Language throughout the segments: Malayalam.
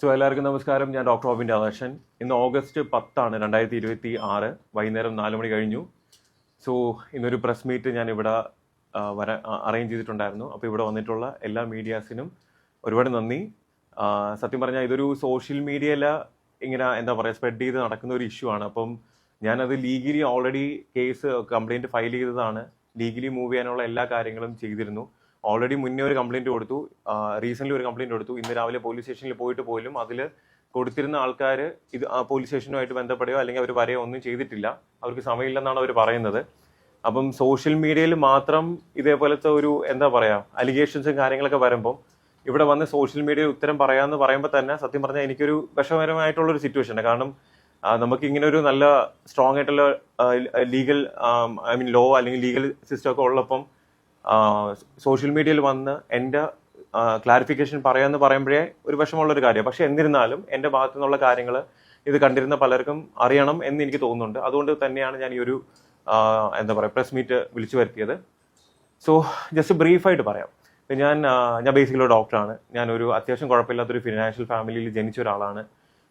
എല്ലാവർക്കും നമസ്കാരം. ഞാൻ ഡോക്ടർ റോബിൻ രാധാകൃഷ്ണൻ. ഇന്ന് ഓഗസ്റ്റ് 10 2026 വൈകുന്നേരം 4 മണി കഴിഞ്ഞു. ഇന്നൊരു പ്രസ് മീറ്റ് ഞാൻ ഇവിടെ അറേഞ്ച് ചെയ്തിട്ടുണ്ടായിരുന്നു. അപ്പോൾ ഇവിടെ വന്നിട്ടുള്ള എല്ലാ മീഡിയാസിനും ഒരുപാട് നന്ദി. സത്യം പറഞ്ഞാൽ ഇതൊരു സോഷ്യൽ മീഡിയയിൽ ഇങ്ങനെ എന്താ പറയുക സ്പ്രെഡ് ചെയ്ത് നടക്കുന്ന ഒരു ഇഷ്യൂ ആണ്. അപ്പം ഞാനത് ലീഗലി ഓൾറെഡി കംപ്ലയിൻറ്റ് ഫയൽ ചെയ്തതാണ്. ലീഗലി മൂവ് ചെയ്യാനുള്ള എല്ലാ കാര്യങ്ങളും ചെയ്തിരുന്നു. ഓൾറെഡി മുന്നേ ഒരു കംപ്ലയിൻറ്റ് കൊടുത്തു, റീസെൻ്റ്ലി ഒരു കംപ്ലയിൻറ്റ് കൊടുത്തു. ഇന്ന് രാവിലെ പോലീസ് സ്റ്റേഷനിൽ പോയിട്ട് പോലും അതിൽ കൊടുത്തിരുന്ന ആൾക്കാർ ഇത് പോലീസ് സ്റ്റേഷനുമായിട്ട് ബന്ധപ്പെടുകയോ അല്ലെങ്കിൽ അവർ വരെയോ ഒന്നും ചെയ്തിട്ടില്ല. അവർക്ക് സമയമില്ലെന്നാണ് അവർ പറയുന്നത്. അപ്പം സോഷ്യൽ മീഡിയയിൽ മാത്രം ഇതേപോലത്തെ ഒരു എന്താ പറയുക അലിഗേഷൻസും കാര്യങ്ങളൊക്കെ വരുമ്പം ഇവിടെ വന്ന് സോഷ്യൽ മീഡിയയിൽ ഉത്തരം പറയാമെന്ന് പറയുമ്പോൾ തന്നെ സത്യം പറഞ്ഞാൽ എനിക്കൊരു വിഷമകരമായിട്ടുള്ളൊരു സിറ്റുവേഷനാണ്. കാരണം നമുക്ക് ഇങ്ങനെ ഒരു നല്ല സ്ട്രോങ് ആയിട്ടുള്ള ലീഗൽ ലോ അല്ലെങ്കിൽ ലീഗൽ സിസ്റ്റം ഒക്കെ ഉള്ളപ്പം സോഷ്യൽ മീഡിയയിൽ വന്ന് എൻ്റെ ക്ലാരിഫിക്കേഷൻ പറയാമെന്ന് പറയുമ്പോഴേ ഒരു വിഷമമുള്ളൊരു കാര്യമാണ്. പക്ഷെ എന്നിരുന്നാലും എൻ്റെ ഭാഗത്തു നിന്നുള്ള കാര്യങ്ങൾ ഇത് കണ്ടിരുന്ന പലർക്കും അറിയണം എന്ന് എനിക്ക് തോന്നുന്നുണ്ട്. അതുകൊണ്ട് തന്നെയാണ് ഞാൻ ഈ ഒരു എന്താ പറയുക പ്രസ് മീറ്റ് വിളിച്ചു വരുത്തിയത്. ജസ്റ്റ് ബ്രീഫായിട്ട് പറയാം. ഞാൻ ബേസിക്കലി ഒരു ഡോക്ടറാണ്. ഞാനൊരു അത്യാവശ്യം കുഴപ്പമില്ലാത്തൊരു ഫിനാൻഷ്യൽ ഫാമിലിയിൽ ജനിച്ച ഒരാളാണ്.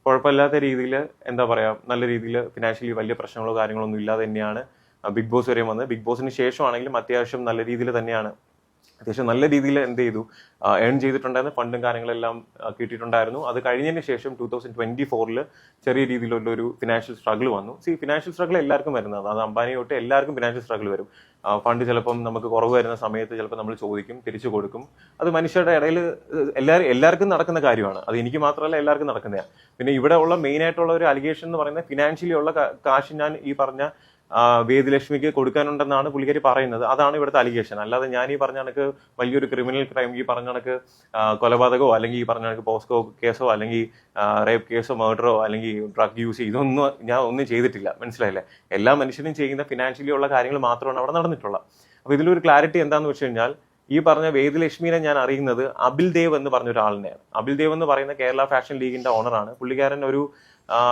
കുഴപ്പമില്ലാത്ത രീതിയിൽ എന്താ പറയുക നല്ല രീതിയിൽ ഫിനാൻഷ്യലി വലിയ പ്രശ്നങ്ങളോ കാര്യങ്ങളോ ഒന്നും ഇല്ലാതെ തന്നെയാണ് ബിഗ് ബോസ് വരെയും വന്നത്. ബിഗ് ബോസിന് ശേഷമാണെങ്കിലും അത്യാവശ്യം നല്ല രീതിയിൽ തന്നെയാണ് നല്ല രീതിയിൽ എന്ത് ചെയ്തു ഏൺ ചെയ്തിട്ടുണ്ടായിരുന്നു. ഫണ്ടും കാര്യങ്ങളെല്ലാം കിട്ടിയിട്ടുണ്ടായിരുന്നു. അത് കഴിഞ്ഞതിന് ശേഷം 2024 ചെറിയ രീതിയിലുള്ളൊരു ഫിനാൻഷ്യൽ സ്ട്രഗിൾ വന്നു. ഫിനാൻഷ്യൽ സ്ട്രഗിൾ എല്ലാവർക്കും വരുന്നതാണ്. അത് അംബാനി തൊട്ട് എല്ലാവർക്കും ഫിനാൻഷ്യൽ സ്ട്രഗിൾ വരും. ഫണ്ട് ചിലപ്പം നമുക്ക് കുറവ് വരുന്ന സമയത്ത് ചിലപ്പോൾ നമ്മൾ ചോദിക്കും, തിരിച്ചു കൊടുക്കും. അത് മനുഷ്യരുടെ ഇടയിൽ എല്ലാവർക്കും നടക്കുന്ന കാര്യമാണ്. അത് എനിക്ക് മാത്രമല്ല എല്ലാവർക്കും നടക്കുന്നതാണ്. പിന്നെ ഇവിടെ ഉള്ള മെയിൻ ആയിട്ടുള്ള ഒരു അലിഗേഷൻ എന്ന് പറയുന്നത് ഫിനാൻഷ്യലി ഉള്ള കാശ് ഞാൻ ഈ പറഞ്ഞ വേദലക്ഷ്മിക്ക് കൊടുക്കാനുണ്ടെന്നാണ് പുള്ളിക്കാരി പറയുന്നത്. അതാണ് ഇവിടുത്തെ അലിഗേഷൻ. അല്ലാതെ ഞാൻ ഈ പറഞ്ഞ കണക്ക് വലിയൊരു ക്രിമിനൽ ക്രൈം ഈ പറഞ്ഞ കണക്ക് കൊലപാതകമോ അല്ലെങ്കിൽ ഈ പറഞ്ഞ കണക്ക് പോസ്കോ കേസോ അല്ലെങ്കിൽ റേപ്പ് കേസോ മർഡറോ അല്ലെങ്കിൽ ഡ്രഗ് യൂസ് ഇതൊന്നും ഞാൻ ഒന്നും ചെയ്തിട്ടില്ല. മനസ്സിലായില്ലേ? എല്ലാ മനുഷ്യനും ചെയ്യുന്ന ഫിനാൻഷ്യലി ഉള്ള കാര്യങ്ങൾ മാത്രമാണ് അവിടെ നടന്നിട്ടുള്ളത്. അപ്പോൾ ഇതിലൊരു ക്ലാരിറ്റി എന്താണെന്ന് വെച്ച് കഴിഞ്ഞാൽ ഈ പറഞ്ഞ വേദലക്ഷ്മിനെ ഞാൻ അറിയുന്നത് അബിൽ ദേവ് എന്ന് പറഞ്ഞ ഒരാളിനെയാണ്. അബിൽ ദേവ് എന്ന് പറയുന്ന കേരള ഫാഷൻ ലീഗിന്റെ ഓണറാണ്. പുള്ളിക്കാരൻ ഒരു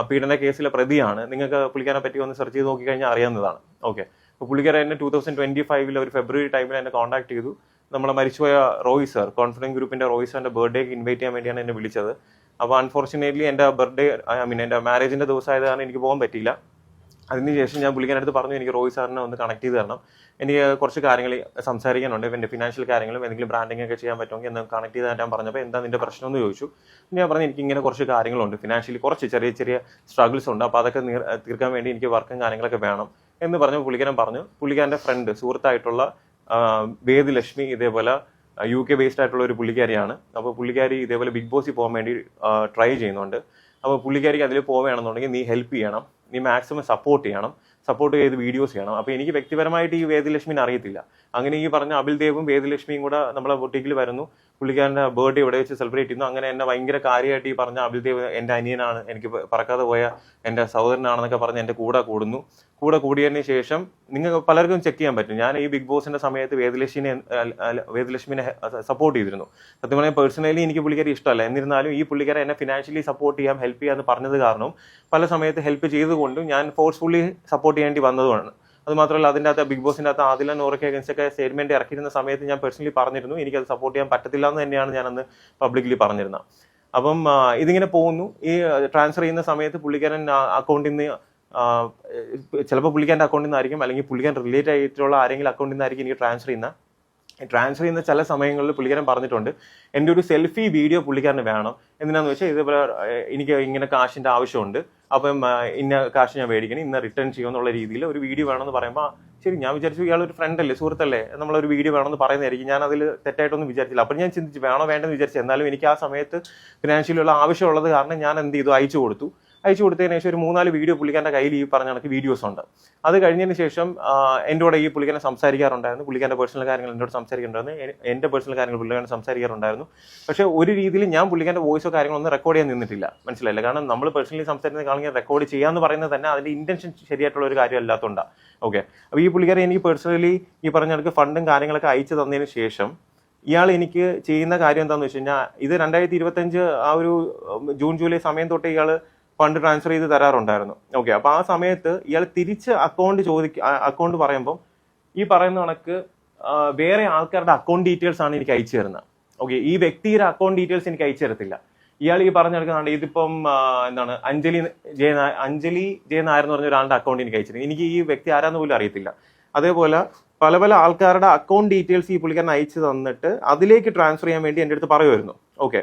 പീഡന കേസിലെ പ്രതിയാണ്. നിങ്ങൾക്ക് പുള്ളിക്കാരനെ പറ്റി ഒന്ന് സെർച്ച് ചെയ്ത് നോക്കിക്കഴിഞ്ഞാൽ അറിയാവുന്നതാണ്. ഓക്കെ. അപ്പോൾ പുള്ളിക്കാരൻ എന്നെ 2025 ഒരു ഫെബ്രുവരി ടൈമിൽ എന്നെ കോൺടാക്ട് ചെയ്തു. നമ്മളെ മരിച്ചുപോയ റോയ് സർ, കോൺഫിഡൻസ് ഗ്രൂപ്പിന്റെ റോയ് സാറിന്റെ ബർത്ത്ഡേക്ക് ഇൻവൈറ്റ് ചെയ്യാൻ വേണ്ടിയാണ് എന്നെ വിളിച്ചത്. അപ്പോൾ അൺഫോർച്ചുനേറ്റ്ലി എൻ്റെ ബർത്ത്ഡേ എൻ്റെ മാരേജിന്റെ ദിവസമായത് കാരണം എനിക്ക് പോകാൻ പറ്റിയില്ല. അതിനുശേഷം ഞാൻ പുള്ളിക്കാരടുത്ത് പറഞ്ഞു എനിക്ക് റോയ് സാറിനെ ഒന്ന് കണക്ട് ചെയ്ത് തരണം, എനിക്ക് കുറച്ച് കാര്യങ്ങൾ സംസാരിക്കാനുണ്ട്, എൻ്റെ ഫിനാൻഷ്യൽ കാര്യങ്ങളും എന്തെങ്കിലും ബ്രാൻഡിങ് ഒക്കെ ചെയ്യാൻ പറ്റുമെങ്കിൽ എന്ന് കണക്ട് ചെയ്ത് തരാൻ പറഞ്ഞപ്പോൾ എന്താ നിന്റെ പ്രശ്നം എന്ന് ചോദിച്ചു. ഞാൻ പറഞ്ഞു എനിക്ക് ഇങ്ങനെ കുറച്ച് കാര്യങ്ങളുണ്ട്, ഫിനാൻഷ്യലി കുറച്ച് ചെറിയ ചെറിയ സ്ട്രഗിൾസ് ഉണ്ട്, അപ്പോൾ അതൊക്കെ തീർക്കാൻ വേണ്ടി എനിക്ക് വർക്കും കാര്യങ്ങളൊക്കെ വേണം എന്ന് പറഞ്ഞു. പുള്ളിക്കാരൻ്റെ ഫ്രണ്ട് സുഹൃത്തായിട്ടുള്ള വേദലക്ഷ്മി ഇതേപോലെ UK ബേസ്ഡ് ആയിട്ടുള്ള ഒരു പുള്ളിക്കാരിയാണ്. അപ്പോൾ പുള്ളിക്കാരി ഇതേപോലെ ബിഗ് ബോസിൽ പോകാൻ വേണ്ടി ട്രൈ ചെയ്യുന്നുണ്ട്. അപ്പോൾ പുള്ളിക്കാരിക്ക് അതിൽ പോവുകയാണെന്നുണ്ടെങ്കിൽ നീ ഹെൽപ്പ് ചെയ്യണം, നീ മാക്സിമം സപ്പോർട്ട് ചെയ്ത് വീഡിയോസ് ചെയ്യണം. അപ്പോൾ എനിക്ക് വ്യക്തിപരമായിട്ട് ഈ വേദലക്ഷ്മിനെ അറിയത്തില്ല. അങ്ങനെ ഈ പറഞ്ഞ അബിൽ ദേവും വേദലക്ഷ്മിയും കൂടെ നമ്മളെ ബൊട്ടിക്കിൽ വരുന്നു. പുള്ളിക്കാരൻ്റെ ബർത്ത്ഡേ ഇവിടെ വെച്ച് സെലിബ്രേറ്റ് ചെയ്യുന്നു. അങ്ങനെ എന്നെ ഭയങ്കര കാര്യമായിട്ട് ഈ പറഞ്ഞ അബിൽ ദേവ് എൻ്റെ അനിയനാണ്, എനിക്ക് പറക്കാതെ പോയ എൻ്റെ സഹോദരനാണെന്നൊക്കെ പറഞ്ഞ് എൻ്റെ കൂടെ കൂടിയതിന് ശേഷം നിങ്ങൾക്ക് പലർക്കും ചെക്ക് ചെയ്യാൻ പറ്റും. ഞാൻ ഈ ബിഗ് ബോസിന്റെ സമയത്ത് വേദലക്ഷ്മിനെ സപ്പോർട്ട് ചെയ്തിരുന്നു. സത്യം പറഞ്ഞാൽ പേഴ്സണലി എനിക്ക് പുള്ളിക്കാരി ഇഷ്ടമല്ല. എന്നിരുന്നാലും ഈ പുള്ളിക്കാരെ എന്നെ ഫിനാൻഷ്യലി സപ്പോർട്ട് ചെയ്യാം, ഹെൽപ്പ് ചെയ്യാമെന്ന് പറഞ്ഞത് കാരണം പല സമയത്ത് ഹെൽപ്പ് ചെയ്തുകൊണ്ടും ഞാൻ ഫോഴ്സ്ഫുള്ളി സപ്പോർട്ട് ചെയ്യേണ്ടി വന്നതുമാണ്. അത് മാത്രമല്ല അതിൻ്റെ അകത്ത് ബിഗ് ബോസിൻ്റെ അകത്ത് ആദില നൂറയ്ക്ക് അഗൻസ്റ്റൊക്കെ സ്റ്റേറ്റ്മെന്റ് ഇറക്കിയിരുന്ന സമയത്ത് ഞാൻ പേഴ്സണലി പറഞ്ഞിരുന്നു എനിക്കത് സപ്പോർട്ട് ചെയ്യാൻ പറ്റത്തില്ല എന്ന് തന്നെയാണ് ഞാനന്ന് പബ്ലിക്കലി പറഞ്ഞിരുന്നത്. അപ്പം ഇതിങ്ങനെ പോകുന്നു. ഈ ട്രാൻസ്ഫർ ചെയ്യുന്ന സമയത്ത് പുള്ളിക്കാരൻ അക്കൗണ്ടിൽ നിന്ന് ചിലപ്പോൾ പുള്ളിക്കാരൻ്റെ അക്കൗണ്ടിൽ നിന്നായിരിക്കും അല്ലെങ്കിൽ പുള്ളിക്കാരൻ റിലേറ്റ് ആയിട്ടുള്ള ആരെങ്കിലും അക്കൗണ്ടിൽ നിന്നായിരിക്കും എനിക്ക് ട്രാൻസ്ഫർ ചെയ്യുന്ന ചില സമയങ്ങളിൽ പുള്ളിക്കാരൻ പറഞ്ഞിട്ടുണ്ട് എൻ്റെ ഒരു സെൽഫി വീഡിയോ പുള്ളിക്കാരന് വേണം. എന്തിനാന്ന് വെച്ചാൽ ഇതേപോലെ എനിക്ക് ഇങ്ങനെ കാശിൻ്റെ ആവശ്യമുണ്ട്, അപ്പം ഇന്ന കാശ് ഞാൻ മേടിക്കണം, ഇന്ന റിട്ടേൺ ചെയ്യുമെന്നുള്ള രീതിയിൽ ഒരു വീഡിയോ വേണമെന്ന് പറയുമ്പോൾ ശരി, ഞാൻ വിചാരിച്ചു ഇയാളൊരു ഫ്രണ്ടല്ലേ, സുഹൃത്തല്ലേ, നമ്മളൊരു വീഡിയോ വേണമെന്ന് പറയുന്നതായിരിക്കും. ഞാൻ അതിൽ തെറ്റായിട്ടൊന്നും വിചാരിച്ചില്ല. അപ്പം ഞാൻ ചിന്തിച്ചു വേണോ വേണ്ടെന്ന് വിചാരിച്ചു. എന്നാലും എനിക്ക് ആ സമയത്ത് ഫിനാൻഷ്യലിയുള്ള ആവശ്യമുള്ളത് കാരണം ഞാൻ എന്ത് ചെയ്തു, അയച്ചു കൊടുത്തതിന് ശേഷം ഒരു 3-4 വീഡിയോ പുള്ളിക്കാരൻ്റെ കയ്യിൽ ഈ പറഞ്ഞ കണക്ക് വീഡിയോസ് ഉണ്ട്. അത് കഴിഞ്ഞതിന് ശേഷം എൻ്റെ കൂടെ ഈ പുള്ളിക്കാരനെ സംസാരിക്കാറുണ്ടായിരുന്നു. പുള്ളിക്കാരൻ്റെ പേഴ്സണൽ കാര്യങ്ങൾ എന്നോട് സംസാരിക്കാറുണ്ടായിരുന്നു, എൻ്റെ പേഴ്സണൽ കാര്യങ്ങൾ പുള്ളിക്കാരൻ സംസാരിക്കാറുണ്ടായിരുന്നു. പക്ഷേ ഒരു രീതിയിൽ ഞാൻ പുള്ളിക്കാരൻ്റെ വോയിസോ കാര്യങ്ങളൊന്നും റെക്കോർഡ് ചെയ്യാൻ നിന്നിട്ടില്ല. മനസ്സിലായില്ല? കാരണം നമ്മൾ പേഴ്സണലി സംസാരിക്കുന്ന കാണെങ്കിൽ റെക്കോർഡ് ചെയ്യാന്ന് പറയുന്നത് തന്നെ അതിൻ്റെ ഇന്റൻഷൻ ശരിയായിട്ടുള്ള ഒരു കാര്യം അല്ലാത്തതുകൊണ്ടാണ്. ഓക്കെ. അപ്പോൾ ഈ പുള്ളിക്കാരൻ എനിക്ക് പേഴ്സണലി ഈ പറഞ്ഞ കണക്ക് ഫണ്ടും കാര്യങ്ങളൊക്കെ അയച്ചു തന്നതിന് ശേഷം ഇയാൾ എനിക്ക് ചെയ്യുന്ന കാര്യം എന്താണെന്ന് വെച്ച് കഴിഞ്ഞാൽ ഇത് 2025 ആ ഒരു ജൂൺ ജൂലൈ സമയം തൊട്ട് ഇയാൾ ഫണ്ട് ട്രാൻസ്ഫർ ചെയ്ത് തരാറുണ്ടായിരുന്നു. ഓക്കെ. അപ്പോൾ ആ സമയത്ത് ഇയാൾ തിരിച്ച് അക്കൗണ്ട് പറയുമ്പോൾ ഈ പറയുന്ന കണക്ക് വേറെ ആൾക്കാരുടെ അക്കൗണ്ട് ഡീറ്റെയിൽസ് ആണ് എനിക്ക് അയച്ചു തരുന്നത്. ഓക്കെ. ഈ വ്യക്തിയുടെ അക്കൗണ്ട് ഡീറ്റെയിൽസ് എനിക്ക് അയച്ചു തരത്തില്ല. ഇയാൾ ഈ പറഞ്ഞെടുക്കുന്നുണ്ട് ഇതിപ്പം എന്താണ് അഞ്ജലി ജെ നായർ എന്ന് പറഞ്ഞ ഒരാളുടെ അക്കൗണ്ട് എനിക്ക് അയച്ചിട്ടുണ്ട്. എനിക്ക് ഈ വ്യക്തി ആരാന്ന് പോലും അറിയത്തില്ല. അതേപോലെ പല പല ആൾക്കാരുടെ അക്കൗണ്ട് ഡീറ്റെയിൽസ് ഈ പുള്ളിക്കാരൻ അയച്ചു തന്നിട്ട് അതിലേക്ക് ട്രാൻസ്ഫർ ചെയ്യാൻ വേണ്ടി എൻ്റെ അടുത്ത് പറയുമായിരുന്നു. ഓക്കെ,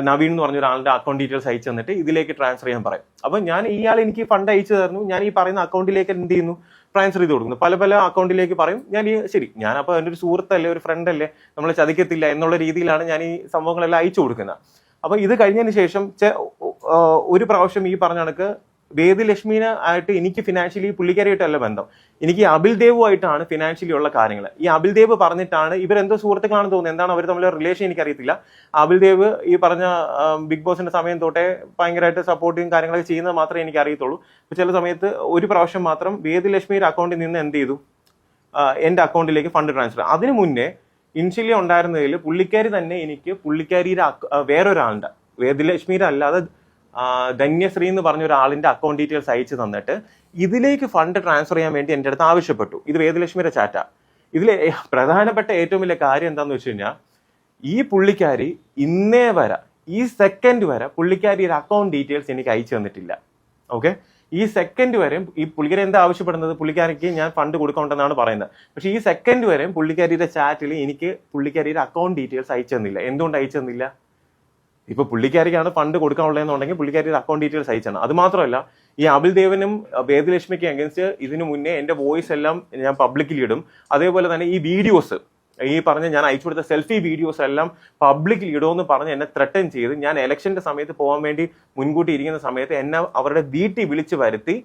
നവീൻ എന്ന് പറഞ്ഞ ഒരാളുടെ അക്കൗണ്ട് ഡീറ്റെയിൽസ് അയച്ചു തന്നിട്ട് ഇതിലേക്ക് ട്രാൻസ്ഫർ ചെയ്യാൻ പറയും. അപ്പം ഞാൻ ഇയാൾ എനിക്ക് ഫണ്ട് അയച്ചു തരുന്നു, ഞാൻ ഈ പറയുന്ന അക്കൗണ്ടിലേക്ക് എന്ത് ചെയ്യുന്നു, ട്രാൻസ്ഫർ ചെയ്ത് കൊടുക്കുന്നു. പല പല അക്കൗണ്ടിലേക്ക് പറയും. ഞാൻ ഈ ശരി, ഞാനപ്പോൾ എൻ്റെ ഒരു സുഹൃത്തല്ലേ, ഒരു ഫ്രണ്ട് അല്ലേ, നമ്മളെ ചതിക്കത്തില്ല എന്നുള്ള രീതിയിലാണ് ഞാൻ ഈ സംഭവങ്ങളെല്ലാം അയച്ചു കൊടുക്കുന്നത്. അപ്പൊ ഇത് കഴിഞ്ഞതിന് ശേഷം ഒരു പ്രാവശ്യം ഈ പറഞ്ഞ കണക്ക് വേദലക്ഷ്മിനെ ആയിട്ട് എനിക്ക് ഫിനാൻഷ്യലി പുള്ളിക്കാരിയായിട്ടല്ല ബന്ധം, എനിക്ക് അബിൽ ദേവുമായിട്ടാണ് ഫിനാൻഷ്യലി ഉള്ള കാര്യങ്ങൾ. ഈ അബിൽ ദേവ് പറഞ്ഞിട്ടാണ്, ഇവരെന്തോ സുഹൃത്തുക്കളാണെന്ന് തോന്നുന്നത്, എന്താണ് അവർ തമ്മിലുള്ള റിലേഷൻ എനിക്കറിയത്തില്ല. അബിൽ ദേവ് ഈ പറഞ്ഞ ബിഗ് ബോസിന്റെ സമയം തൊട്ടേ ഭയങ്കരമായിട്ട് സപ്പോർട്ടും കാര്യങ്ങളൊക്കെ ചെയ്യുന്നത് മാത്രമേ എനിക്ക് അറിയത്തുള്ളൂ. ചില സമയത്ത് ഒരു പ്രാവശ്യം മാത്രം വേദലക്ഷ്മിയുടെ അക്കൗണ്ടിൽ നിന്ന് എന്ത് ചെയ്തു, എൻ്റെ അക്കൗണ്ടിലേക്ക് ഫണ്ട് ട്രാൻസ്ഫർ. അതിനു മുന്നേ ഇനിഷ്യലി ഉണ്ടായിരുന്നതിൽ പുള്ളിക്കാരി തന്നെ എനിക്ക് പുള്ളിക്കാരിയുടെ വേറൊരാളുടെ, വേദലക്ഷ്മിയുടെ അല്ലാതെ ധന്യശ്രീ എന്ന് പറഞ്ഞ ഒരാളിന്റെ അക്കൗണ്ട് ഡീറ്റെയിൽസ് അയച്ചു തന്നിട്ട് ഇതിലേക്ക് ഫണ്ട് ട്രാൻസ്ഫർ ചെയ്യാൻ വേണ്ടി എൻ്റെ അടുത്ത് ആവശ്യപ്പെട്ടു. ഇത് വേദലക്ഷ്മിയുടെ ചാറ്റാ. ഇതിൽ പ്രധാനപ്പെട്ട ഏറ്റവും വലിയ കാര്യം എന്താണെന്ന് വെച്ച് കഴിഞ്ഞാൽ, ഈ പുള്ളിക്കാരി ഇന്നേ വരെ ഈ സെക്കൻഡ് വരെ പുള്ളിക്കാരിയുടെ അക്കൗണ്ട് ഡീറ്റെയിൽസ് എനിക്ക് അയച്ചു തന്നിട്ടില്ല. ഓക്കെ, ഈ സെക്കൻഡ് വരെയും ഈ പുള്ളിക്കാരി എന്താ ആവശ്യപ്പെടുന്നത്, പുള്ളിക്കാരിക്ക് ഞാൻ ഫണ്ട് കൊടുക്കണമെന്നാണ് പറയുന്നത്. പക്ഷെ ഈ സെക്കൻഡ് വരെയും പുള്ളിക്കാരിയുടെ ചാറ്റിൽ എനിക്ക് പുള്ളിക്കാരിയുടെ അക്കൗണ്ട് ഡീറ്റെയിൽസ് അയച്ചു തന്നില്ല. എന്തുകൊണ്ട് അയച്ചു തന്നില്ല? ഇപ്പൊ പുള്ളിക്കാരിക്കാണ് ഫണ്ട് കൊടുക്കാനുള്ളതെന്നുണ്ടെങ്കിൽ പുള്ളിക്കാരിയുടെ അക്കൗണ്ട് ഡീറ്റെയിൽസ് അയച്ചാണ്. അത് മാത്രമല്ല, ഈ അബിൽ ദേവനും വേദലക്ഷ്മിക്ക് അഗേൻസ്റ്റ് ഇതിനു മുന്നേ എന്റെ വോയിസ് എല്ലാം ഞാൻ പബ്ലിക്കിൽ ഇടും. അതേപോലെ തന്നെ ഈ വീഡിയോസ്, ഈ പറഞ്ഞ ഞാൻ അയച്ചു കൊടുത്ത സെൽഫി വീഡിയോസ് എല്ലാം പബ്ലിക്കിൽ ഇടുമെന്ന് പറഞ്ഞ് എന്നെ ത്രെട്ടൻ ചെയ്ത്, ഞാൻ ഇലക്ഷന്റെ സമയത്ത് പോകാൻ വേണ്ടി മുൻകൂട്ടി ഇരിക്കുന്ന സമയത്ത് എന്നെ അവരുടെ വീട്ടിൽ വിളിച്ചു വരുത്തി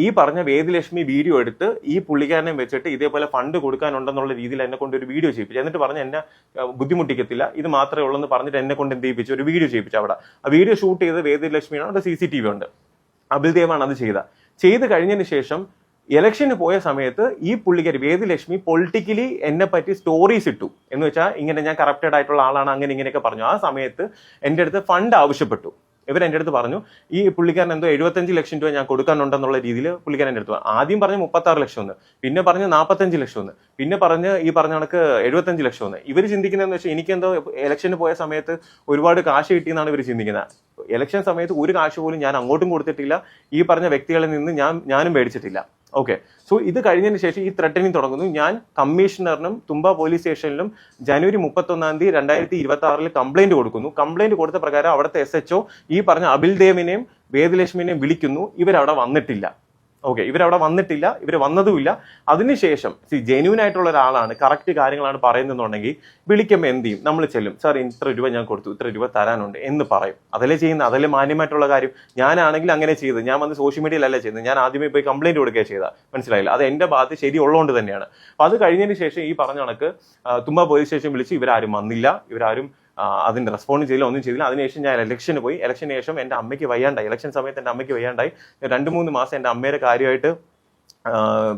ഈ പറഞ്ഞ വേദലക്ഷ്മി വീഡിയോ എടുത്ത് ഈ പുള്ളിക്കാരനെ വെച്ചിട്ട് ഇതേപോലെ ഫണ്ട് കൊടുക്കാനുണ്ടെന്നുള്ള രീതിയിൽ എന്നെ കൊണ്ട് ഒരു വീഡിയോ ചെയ്യിപ്പിച്ചു. എന്നിട്ട് പറഞ്ഞ് എന്നെ ബുദ്ധിമുട്ടിക്കത്തില്ല, ഇത് മാത്രമേ ഉള്ളൂ എന്ന് പറഞ്ഞിട്ട് എന്നെ കൊണ്ട് എന്ത് ചെയ്യിപ്പിച്ചു, ഒരു വീഡിയോ ചെയ്യിപ്പിച്ചു. അവിടെ ആ വീഡിയോ ഷൂട്ട് ചെയ്ത് വേദലക്ഷ്മിയാണ്, അവിടെ CCTV ഉണ്ട്, അബിൽ ദേവാണ് അത് ചെയ്ത് കഴിഞ്ഞതിന് ശേഷം ഇലക്ഷന് പോയ സമയത്ത് ഈ പുള്ളിക്കാരി വേദലക്ഷ്മി പൊളിറ്റിക്കലി എന്നെ പറ്റി സ്റ്റോറീസ് ഇട്ടു. എന്ന് വെച്ചാൽ ഇങ്ങനെ ഞാൻ കറപ്റ്റഡ് ആയിട്ടുള്ള ആളാണ്, അങ്ങനെ ഇങ്ങനെയൊക്കെ പറഞ്ഞു. ആ സമയത്ത് എൻ്റെ അടുത്ത് ഫണ്ട് ആവശ്യപ്പെട്ടു. ഇവർ എൻ്റെ അടുത്ത് പറഞ്ഞു ഈ പുള്ളിക്കാരൻ എന്തോ 75 ലക്ഷം രൂപ ഞാൻ കൊടുക്കാനുണ്ടെന്നുള്ള രീതിയിൽ പുള്ളിക്കാരൻ എൻ്റെ അടുത്ത് ആദ്യം പറഞ്ഞ് 36 ലക്ഷം എന്ന്, പിന്നെ പറഞ്ഞ് 45 ലക്ഷം എന്ന്, പിന്നെ പറഞ്ഞ് ഈ പറഞ്ഞ കണക്ക് 75 ലക്ഷം എന്ന്. ഇവർ ചിന്തിക്കുന്നതെന്ന് വെച്ചാൽ എനിക്കെന്തോ ഇലക്ഷന് പോയ സമയത്ത് ഒരുപാട് കാശ് കിട്ടിയെന്നാണ് ഇവർ ചിന്തിക്കുന്നത്. ഇലക്ഷൻ സമയത്ത് ഒരു കാശ് പോലും ഞാൻ അങ്ങോട്ടും കൊടുത്തിട്ടില്ല, ഈ പറഞ്ഞ വ്യക്തികളിൽ നിന്ന് ഞാനും മേടിച്ചിട്ടില്ല. ഓക്കെ, സോ ഇത് കഴിഞ്ഞതിന് ശേഷം ഈ ത്രെട്ടനിങ് തുടങ്ങുന്നു. ഞാൻ കമ്മീഷണറിനും തുമ്പ പോലീസ് സ്റ്റേഷനിലും ജനുവരി 31 2026 കംപ്ലൈന്റ് കൊടുക്കുന്നു. കംപ്ലൈന്റ് കൊടുത്ത പ്രകാരം അവിടുത്തെ SHO ഈ പറഞ്ഞ അബിൽ ദേവിനെയും വേദലക്ഷ്മിനെയും വിളിക്കുന്നു. ഇവരവിടെ വന്നിട്ടില്ല. ഓക്കെ, ഇവരവിടെ വന്നിട്ടില്ല, ഇവർ വന്നതുമില്ല. അതിനുശേഷം ജെന്യൂൻ ആയിട്ടുള്ള ഒരാളാണ്, കറക്റ്റ് കാര്യങ്ങളാണ് പറയുന്നതെന്നുണ്ടെങ്കിൽ വിളിക്കുമ്പോൾ എന്ത് ചെയ്യും, നമ്മൾ ചെല്ലും, സാർ ഇത്ര രൂപ ഞാൻ കൊടുത്തു, ഇത്ര രൂപ തരാനുണ്ട് എന്ന് പറയും. അതല്ലേ ചെയ്യുന്നത്, അതല്ലേ മാന്യമായിട്ടുള്ള കാര്യം. ഞാനാണെങ്കിൽ അങ്ങനെ ചെയ്തത്, ഞാൻ വന്ന് സോഷ്യൽ മീഡിയയിലല്ല ചെയ്യുന്നത്, ഞാൻ ആദ്യമേ പോയി കംപ്ലൈന്റ് കൊടുക്കുക ചെയ്താൽ, മനസ്സിലായില്ല, അത് എന്റെ ഭാഗത്ത് ശരിയുള്ളതുകൊണ്ട് തന്നെയാണ്. അപ്പൊ അത് കഴിഞ്ഞതിന് ശേഷം ഈ പറഞ്ഞ കണക്ക് തുമ്പ പോലീസ് സ്റ്റേഷൻ വിളിച്ച് ഇവരാരും വന്നില്ല, ഇവരാരും അതിന് റെസ്പോണ്ട് ചെയ്തില്ല, ഒന്നും ചെയ്തില്ല. അതിനുശേഷം ഞാൻ ഇലക്ഷന് പോയി. ഇലക്ഷന് ശേഷം എൻ്റെ അമ്മയ്ക്ക് വയ്യാണ്ടായി, ഇലക്ഷൻ സമയത്ത് എൻ്റെ അമ്മയ്ക്ക് വയ്യാണ്ടായി. 2-3 മാസം എൻ്റെ അമ്മയുടെ കാര്യമായിട്ട്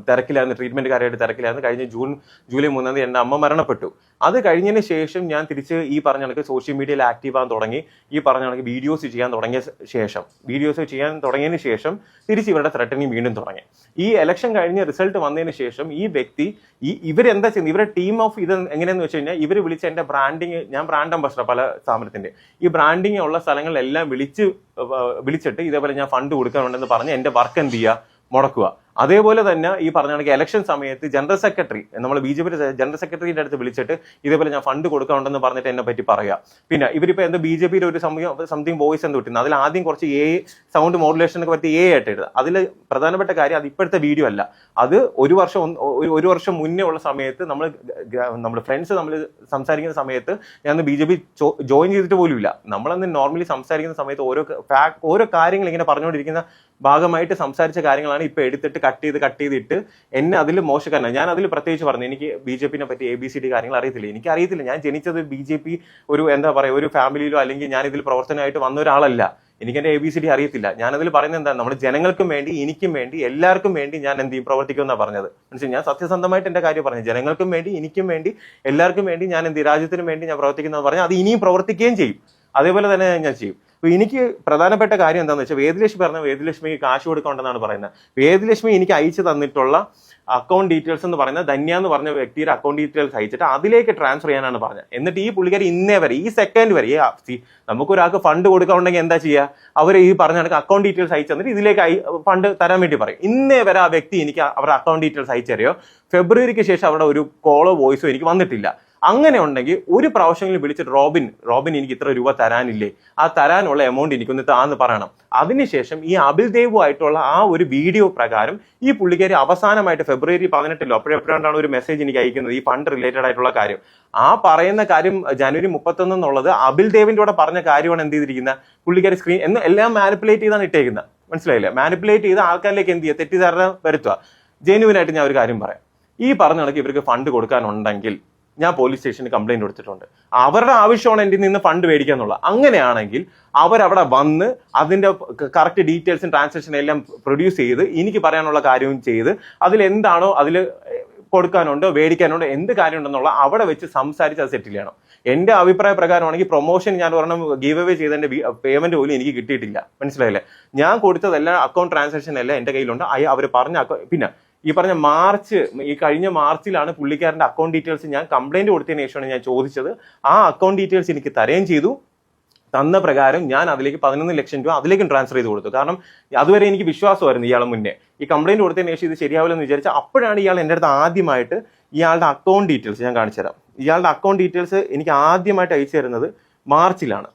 തിരക്കിലായിരുന്നു, ട്രീറ്റ്മെന്റ് കാര്യമായിട്ട് തിരക്കിലായിരുന്നു. കഴിഞ്ഞ ജൂലൈ 3 എൻ്റെ അമ്മ മരണപ്പെട്ടു. അത് കഴിഞ്ഞതിന് ശേഷം ഞാൻ തിരിച്ച് ഈ പറഞ്ഞ കണക്ക് സോഷ്യൽ മീഡിയയിൽ ആക്റ്റീവ് ആകാൻ തുടങ്ങി. ഈ പറഞ്ഞ കണക്ക് വീഡിയോസ് ചെയ്യാൻ തുടങ്ങിയതിന് ശേഷം തിരിച്ച് ഇവരുടെ ത്രെട്ടനിങ് വീണ്ടും തുടങ്ങി. ഈ ഇലക്ഷൻ കഴിഞ്ഞ് റിസൾട്ട് വന്നതിന് ശേഷം ഈ വ്യക്തി ഇവരെന്താ ചെയ്യുന്നത്, ഇവരുടെ ടീം ഓഫ് ഇത് എങ്ങനെയാന്ന് വെച്ച് കഴിഞ്ഞാൽ, ഇവർ വിളിച്ച എൻ്റെ ബ്രാൻഡിങ്, ഞാൻ ബ്രാൻഡ് അംബാസഡർ പല സ്ഥാപനത്തിന്റെ, ഈ ബ്രാൻഡിങ് ഉള്ള സ്ഥലങ്ങളിലെല്ലാം വിളിച്ചിട്ട് ഇതേപോലെ ഞാൻ ഫണ്ട് കൊടുക്കാനുണ്ടെന്ന് പറഞ്ഞ് എൻ്റെ വർക്ക് എന്ത് ചെയ്യുക, മുടക്കുക. അതേപോലെ തന്നെ ഈ പറഞ്ഞ കണക്ക് ഇലക്ഷൻ സമയത്ത് ജനറൽ സെക്രട്ടറി, നമ്മൾ BJP ജനറൽ സെക്രട്ടറിയുടെ അടുത്ത് വിളിച്ചിട്ട് ഇതേപോലെ ഞാൻ ഫണ്ട് കൊടുക്കാനുണ്ടെന്ന് പറഞ്ഞിട്ട് എന്നെ പറ്റി പറയുക. പിന്നെ ഇവരിപ്പോ എന്താ BJPയുടെ ഒരു സംതിങ് വോയിസ് എന്ത് കിട്ടുന്നത്, അതിൽ ആദ്യം കുറച്ച് സൗണ്ട് മോഡുലേഷനൊക്കെ പറ്റി ആയിട്ട് എഴുതുക. അതിൽ പ്രധാനപ്പെട്ട കാര്യം അത് ഇപ്പോഴത്തെ വീഡിയോ അല്ല, അത് ഒരു വർഷം മുന്നേ ഉള്ള സമയത്ത് നമ്മൾ ഫ്രണ്ട്സ് നമ്മൾ സംസാരിക്കുന്ന സമയത്ത് ഞാൻ BJP ജോയിൻ ചെയ്തിട്ട് പോലും ഇല്ല. നമ്മളന്ന് നോർമലി സംസാരിക്കുന്ന സമയത്ത് ഓരോ കാര്യങ്ങൾ ഇങ്ങനെ പറഞ്ഞുകൊണ്ടിരിക്കുന്ന ഭാഗമായിട്ട് സംസാരിച്ച കാര്യങ്ങളാണ് ഇപ്പൊ എടുത്തിട്ട് കട്ട് ചെയ്തിട്ട് എന്നെ അതിൽ മോശക്കാരനാണ്. ഞാൻ അതിൽ പ്രത്യേകിച്ച് പറഞ്ഞു, എനിക്ക് BJPനെ പറ്റി ABCD കാര്യങ്ങൾ അറിയത്തില്ല, എനിക്കറിയത്തില്ല. ഞാൻ ജനിച്ചത് BJP ഒരു എന്താ പറയുക ഒരു ഫാമിലിയിലോ അല്ലെങ്കിൽ ഞാൻ ഇതിൽ പ്രവർത്തനമായിട്ട് വന്ന ഒരാളല്ല. എനിക്ക് എന്റെ ABCD അറിയത്തില്ല. ഞാനതിൽ പറയുന്നത് എന്താണ്, നമ്മുടെ ജനങ്ങൾക്കും വേണ്ടി, എനിക്കും വേണ്ടി, എല്ലാവർക്കും വേണ്ടി ഞാൻ എന്ത് ചെയ്യും, പ്രവർത്തിക്കുമെന്നാണ് പറഞ്ഞത്. മനസ്സിലായി, ഞാൻ സത്യസന്ധമായിട്ട് എന്റെ കാര്യം പറഞ്ഞു. ജനങ്ങൾക്കും വേണ്ടി, എനിക്കും വേണ്ടി, എല്ലാവർക്കും വേണ്ടി ഞാൻ എന്ത് രാജ്യത്തിനും വേണ്ടി ഞാൻ പ്രവർത്തിക്കുന്നത് പറഞ്ഞാൽ അത് ഇനിയും പ്രവർത്തിക്കുകയും ചെയ്യും. അതേപോലെ തന്നെ ഞാൻ ചെയ്യും. അപ്പൊ എനിക്ക് പ്രധാനപ്പെട്ട കാര്യം എന്താണെന്ന് വെച്ചാൽ, വേദലക്ഷ്മി പറഞ്ഞ വേദലക്ഷ്മിക്ക് കാശ് കൊടുക്കണ്ടെന്നാണ് പറയുന്നത്. വേദലക്ഷ്മി എനിക്ക് അയച്ചു തന്നിട്ടുള്ള അക്കൗണ്ട് ഡീറ്റെയിൽസ് എന്ന് പറയുന്നത് ധന്യ എന്ന് പറഞ്ഞ വ്യക്തിയുടെ അക്കൗണ്ട് ഡീറ്റെയിൽസ് അയച്ചിട്ട് അതിലേക്ക് ട്രാൻസ്ഫർ ചെയ്യാനാണ് പറഞ്ഞത്. എന്നിട്ട് ഈ പുള്ളിക്കാരി ഇന്നേ വരെ ഈ സെക്കൻഡ് വരെ നമുക്കൊരാൾക്ക് ഫണ്ട് കൊടുക്കാനുണ്ടെങ്കിൽ എന്താ ചെയ്യുക, അവർ ഈ പറഞ്ഞ കണക്ക് അക്കൗണ്ട് ഡീറ്റെയിൽസ് അയച്ചു തന്നിട്ട് ഇതിലേക്ക് ഫണ്ട് തരാൻ വേണ്ടി പറയും. ഇന്നേ വരെ ആ വ്യക്തി എനിക്ക് അവരുടെ അക്കൗണ്ട് ഡീറ്റെയിൽസ് അയച്ചറിയോ, ഫെബ്രുവരിക്ക് ശേഷം അവിടെ ഒരു കോളോ വോയിസോ എനിക്ക് വന്നിട്ടില്ല. അങ്ങനെ ഉണ്ടെങ്കിൽ ഒരു പ്രാവശ്യങ്ങളിൽ വിളിച്ചിട്ട് റോബിൻ എനിക്ക് ഇത്ര രൂപ തരാനില്ലേ, ആ തരാനുള്ള എമൗണ്ട് എനിക്കൊന്ന് താന്ന് പറയണം. അതിനുശേഷം ഈ അബിൽ ദേവുമായിട്ടുള്ള ആ ഒരു വീഡിയോ പ്രകാരം ഈ പുള്ളിക്കാരി അവസാനമായിട്ട് ഫെബ്രുവരി 18 അപ്പോഴെപ്പോഴാണ് ഒരു മെസ്സേജ് എനിക്ക് അയക്കുന്നത് ഈ ഫണ്ട് റിലേറ്റഡ് ആയിട്ടുള്ള കാര്യം. ആ പറയുന്ന കാര്യം ജനുവരി 31 എന്നുള്ളത് അബിൽ ദേവിന്റെ കൂടെ പറഞ്ഞ കാര്യമാണ് എന്ത് ചെയ്തിരിക്കുന്നത് പുള്ളിക്കാരി സ്ക്രീൻ എന്ന് എല്ലാം മാനിപ്പുലേറ്റ് ചെയ്താണ് ഇട്ടേക്കുന്നത്. മനസ്സിലായില്ലേ? മാനിപ്പുലേറ്റ് ചെയ്ത് ആൾക്കാരിലേക്ക് എന്ത് ചെയ്യുക, തെറ്റിദ്ധാരണ വരുത്തുക. ജെന്യുവിനായിട്ട് ഞാൻ ഒരു കാര്യം പറയാം. ഈ പറഞ്ഞ കണക്ക് ഇവർക്ക് ഫണ്ട് കൊടുക്കാനുണ്ടെങ്കിൽ ഞാൻ പോലീസ് സ്റ്റേഷനിൽ കംപ്ലൈന്റ് കൊടുത്തിട്ടുണ്ട്. അവരുടെ ആവശ്യമാണ് എൻ്റെ നിന്ന് ഫണ്ട് മേടിക്കുക എന്നുള്ളത്. അങ്ങനെയാണെങ്കിൽ അവരവിടെ വന്ന് അതിന്റെ കറക്റ്റ് ഡീറ്റെയിൽസും ട്രാൻസാക്ഷൻ എല്ലാം പ്രൊഡ്യൂസ് ചെയ്ത് എനിക്ക് പറയാനുള്ള കാര്യവും ചെയ്ത് അതിലെന്താണോ അതിൽ കൊടുക്കാനുണ്ടോ മേടിക്കാനുണ്ടോ എന്ത് കാര്യം ഉണ്ടെന്നുള്ള അവിടെ വെച്ച് സംസാരിച്ച് അത് സെറ്റിൽ ചെയ്യണം. എന്റെ അഭിപ്രായ പ്രകാരമാണെങ്കിൽ പ്രൊമോഷൻ ഞാൻ ഒരെണ്ണം ഗീവ് അവേ ചെയ്തതിന്റെ പേയ്മെന്റ് പോലും എനിക്ക് കിട്ടിയിട്ടില്ല. മനസ്സിലായില്ലേ? ഞാൻ കൊടുത്തതെല്ലാം അക്കൗണ്ട് ട്രാൻസാക്ഷൻ എല്ലാം എന്റെ കയ്യിലുണ്ട്. അവർ പറഞ്ഞ പിന്നെ ഈ പറഞ്ഞ കഴിഞ്ഞ മാർച്ചിലാണ് പുള്ളിക്കാരന്റെ അക്കൗണ്ട് ഡീറ്റെയിൽസ് ഞാൻ കംപ്ലൈന്റ് കൊടുത്തതിന് ശേഷമാണ് ഞാൻ ചോദിച്ചത്. ആ അക്കൗണ്ട് ഡീറ്റെയിൽസ് എനിക്ക് തരുകയും ചെയ്തു. തന്ന പ്രകാരം ഞാൻ അതിലേക്ക് 11 ലക്ഷം രൂപ അതിലേക്കും ട്രാൻസ്ഫർ ചെയ്ത് കൊടുത്തു. കാരണം അതുവരെ എനിക്ക് വിശ്വാസമായിരുന്നു ഇയാളെ മുന്നേ ഈ കംപ്ലൈന്റ് കൊടുത്തതിന് ശേഷം ഇത് ശരിയാവില്ലെന്ന് വിചാരിച്ച അപ്പോഴാണ് ഇയാൾ എൻ്റെ അടുത്ത് ആദ്യമായിട്ട് ഇയാളുടെ അക്കൗണ്ട് ഡീറ്റെയിൽസ് ഞാൻ കാണിച്ചു തരാം. ഇയാളുടെ അക്കൗണ്ട് ഡീറ്റെയിൽസ് എനിക്ക് ആദ്യമായിട്ട് അയച്ചു തരുന്നത് മാർച്ചിലാണ്.